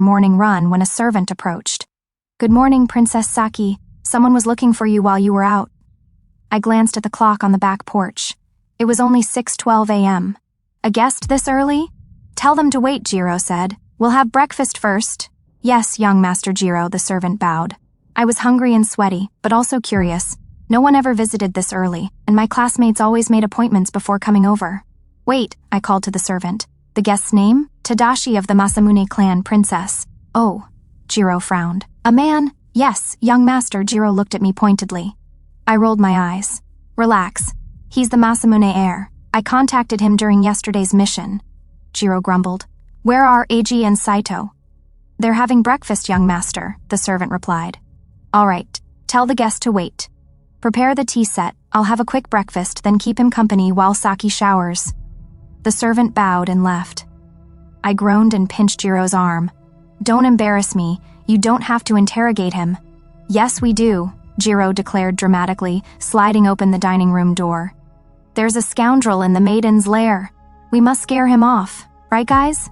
morning run when a servant approached. "Good morning, Princess Saki. Someone was looking for you while you were out." I glanced at the clock on the back porch. It was only 6:12 a.m. "A guest this early?" "Tell them to wait," Jiro said. "We'll have breakfast first." "Yes, young Master Jiro," the servant bowed. I was hungry and sweaty, but also curious. No one ever visited this early, and my classmates always made appointments before coming over. "Wait," I called to the servant. "The guest's name?" "Tadashi of the Masamune clan, Princess." "Oh," Jiro frowned. "A man?" "Yes, young master," Jiro looked at me pointedly. I rolled my eyes. "Relax. He's the Masamune heir. I contacted him during yesterday's mission." Jiro grumbled. "Where are Eiji and Saito?" "They're having breakfast, young master," the servant replied. "All right, tell the guest to wait. Prepare the tea set. I'll have a quick breakfast, then keep him company while Saki showers." The servant bowed and left. I groaned and pinched Jiro's arm. "Don't embarrass me. You don't have to interrogate him." "Yes, we do," Jiro declared dramatically, sliding open the dining room door. "There's a scoundrel in the maiden's lair. We must scare him off. Right, guys?"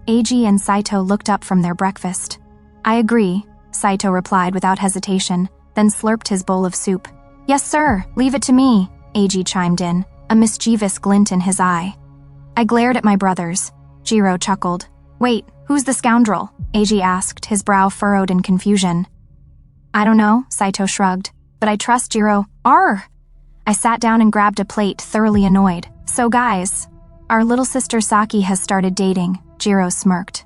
Eiji and Saito looked up from their breakfast. "I agree," Saito replied without hesitation, then slurped his bowl of soup. "Yes, sir, leave it to me," Eiji chimed in, a mischievous glint in his eye. I glared at my brothers. Jiro chuckled. "Wait, who's the scoundrel?" Eiji asked, his brow furrowed in confusion. "I don't know," Saito shrugged, "but I trust Jiro." "Arr!" I sat down and grabbed a plate, thoroughly annoyed. "So guys, our little sister Saki has started dating," Jiro smirked.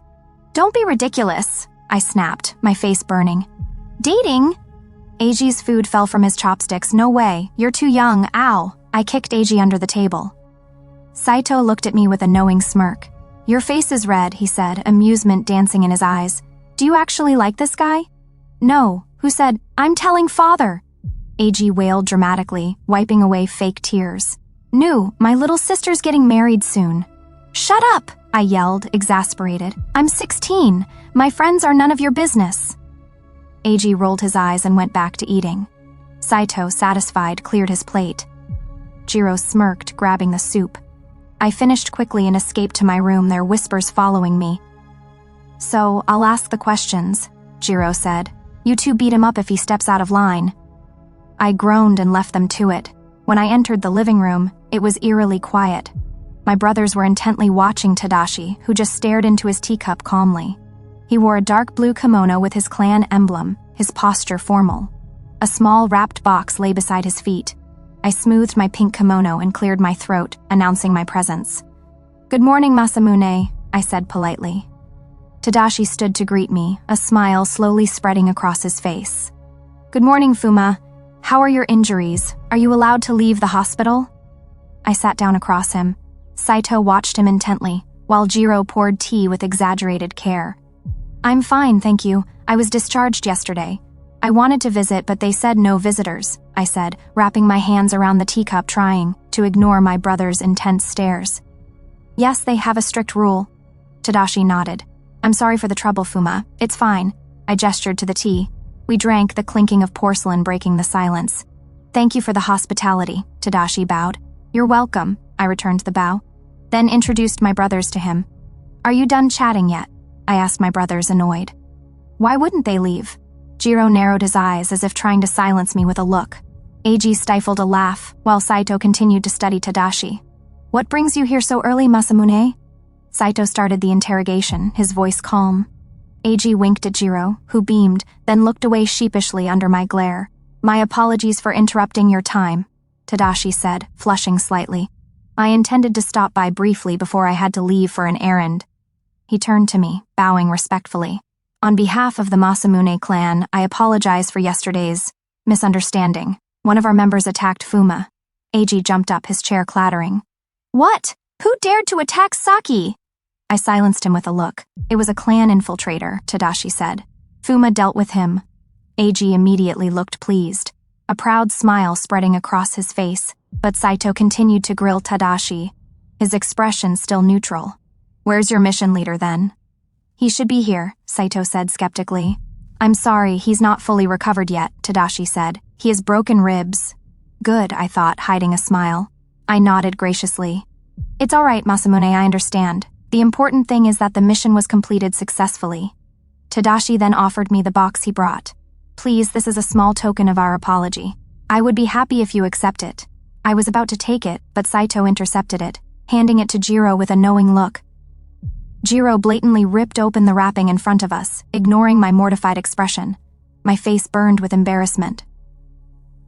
"Don't be ridiculous," I snapped, my face burning. "Dating?" Eiji's food fell from his chopsticks. "No way, you're too young, ow." I kicked Eiji under the table. Saito looked at me with a knowing smirk. "Your face is red," he said, amusement dancing in his eyes. "Do you actually like this guy?" "No." "Who said, 'I'm telling father'?" Eiji wailed dramatically, wiping away fake tears. "No, my little sister's getting married soon." "Shut up!" I yelled, exasperated. "I'm 16. My friends are none of your business." Eiji rolled his eyes and went back to eating. Saito, satisfied, cleared his plate. Jiro smirked, grabbing the soup. I finished quickly and escaped to my room, their whispers following me. "So, I'll ask the questions," Jiro said. "You two beat him up if he steps out of line." I groaned and left them to it. When I entered the living room, it was eerily quiet. My brothers were intently watching Tadashi, who just stared into his teacup calmly. He wore a dark blue kimono with his clan emblem, his posture formal. A small wrapped box lay beside his feet. I smoothed my pink kimono and cleared my throat, announcing my presence. "Good morning, Masamune," I said politely. Tadashi stood to greet me, a smile slowly spreading across his face. "Good morning, Fuma. How are your injuries? Are you allowed to leave the hospital?" I sat down across him. Saito watched him intently, while Jiro poured tea with exaggerated care. "I'm fine, thank you. I was discharged yesterday. I wanted to visit, but they said no visitors," I said, wrapping my hands around the teacup, trying to ignore my brother's intense stares. "Yes, they have a strict rule." Tadashi nodded. "I'm sorry for the trouble, Fuma. It's fine." I gestured to the tea. We drank, the clinking of porcelain breaking the silence. "Thank you for the hospitality," Tadashi bowed. "You're welcome," I returned the bow, then introduced my brothers to him. "Are you done chatting yet?" I asked my brothers, annoyed. "Why wouldn't they leave?" Jiro narrowed his eyes as if trying to silence me with a look. Eiji stifled a laugh, while Saito continued to study Tadashi. "What brings you here so early, Masamune?" Saito started the interrogation, his voice calm. Eiji winked at Jiro, who beamed, then looked away sheepishly under my glare. "My apologies for interrupting your time," Tadashi said, flushing slightly. "I intended to stop by briefly before I had to leave for an errand." He turned to me, bowing respectfully. "On behalf of the Masamune clan, I apologize for yesterday's misunderstanding. One of our members attacked Fuma." Eiji jumped up, his chair clattering. "What? Who dared to attack Saki?" I silenced him with a look. "It was a clan infiltrator," Tadashi said. "Fuma dealt with him." Eiji immediately looked pleased, a proud smile spreading across his face, but Saito continued to grill Tadashi, his expression still neutral. "Where's your mission leader, then?" "He should be here," Saito said skeptically. "I'm sorry, he's not fully recovered yet," Tadashi said. "He has broken ribs." "Good," I thought, hiding a smile. I nodded graciously. "It's all right, Masamune, I understand. The important thing is that the mission was completed successfully." Tadashi then offered me the box he brought. Please, this is a small token of our apology. I would be happy if you accept it. I was about to take it, but Saito intercepted it, handing it to Jiro with a knowing look. Jiro blatantly ripped open the wrapping in front of us, ignoring my mortified expression. My face burned with embarrassment.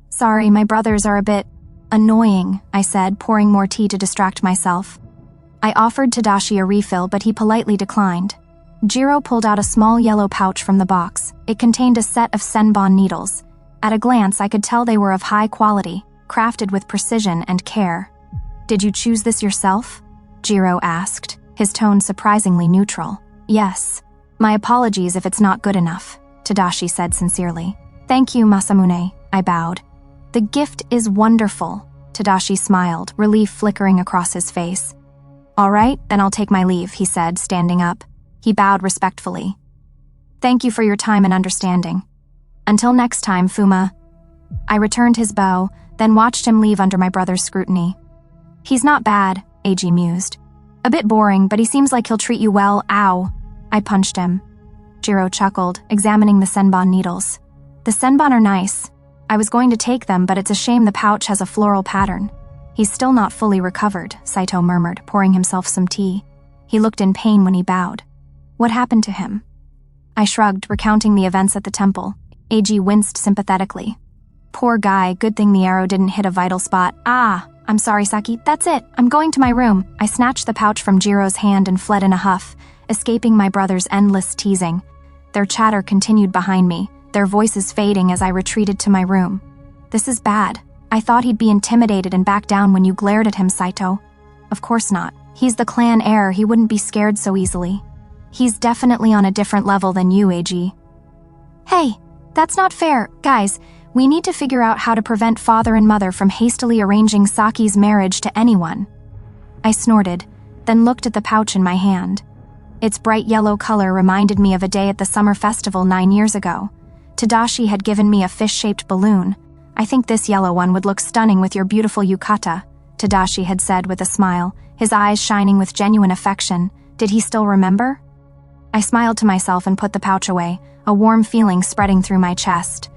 Sorry, my brothers are a bit annoying, I said, pouring more tea to distract myself. I offered Tadashi a refill, but he politely declined. Jiro pulled out a small yellow pouch from the box. It contained a set of senbon needles. At a glance, I could tell they were of high quality, crafted with precision and care. Did you choose this yourself? Jiro asked, his tone surprisingly neutral. Yes. My apologies if it's not good enough, Tadashi said sincerely. Thank you, Masamune, I bowed. The gift is wonderful, Tadashi smiled, relief flickering across his face. All right, then I'll take my leave, he said, standing up. He bowed respectfully. Thank you for your time and understanding. Until next time, Fuma. I returned his bow, then watched him leave under my brother's scrutiny. He's not bad, Eiji mused. A bit boring, but he seems like he'll treat you well. Ow. I punched him. Jiro chuckled, examining the senbon needles. The senbon are nice. I was going to take them, but it's a shame the pouch has a floral pattern. He's still not fully recovered, Saito murmured, pouring himself some tea. He looked in pain when he bowed. What happened to him? I shrugged, recounting the events at the temple. Eiji winced sympathetically. Poor guy, good thing the arrow didn't hit a vital spot. Ah, I'm sorry, Saki, that's it. I'm going to my room. I snatched the pouch from Jiro's hand and fled in a huff, escaping my brother's endless teasing. Their chatter continued behind me, their voices fading as I retreated to my room. This is bad. I thought he'd be intimidated and back down when you glared at him, Saito. Of course not. He's the clan heir, he wouldn't be scared so easily. He's definitely on a different level than you, Eiji. Hey, that's not fair. Guys, we need to figure out how to prevent father and mother from hastily arranging Saki's marriage to anyone. I snorted, then looked at the pouch in my hand. Its bright yellow color reminded me of a day at the summer festival 9 years ago. Tadashi had given me a fish-shaped balloon. I think this yellow one would look stunning with your beautiful yukata, Tadashi had said with a smile, his eyes shining with genuine affection. Did he still remember? I smiled to myself and put the pouch away, a warm feeling spreading through my chest.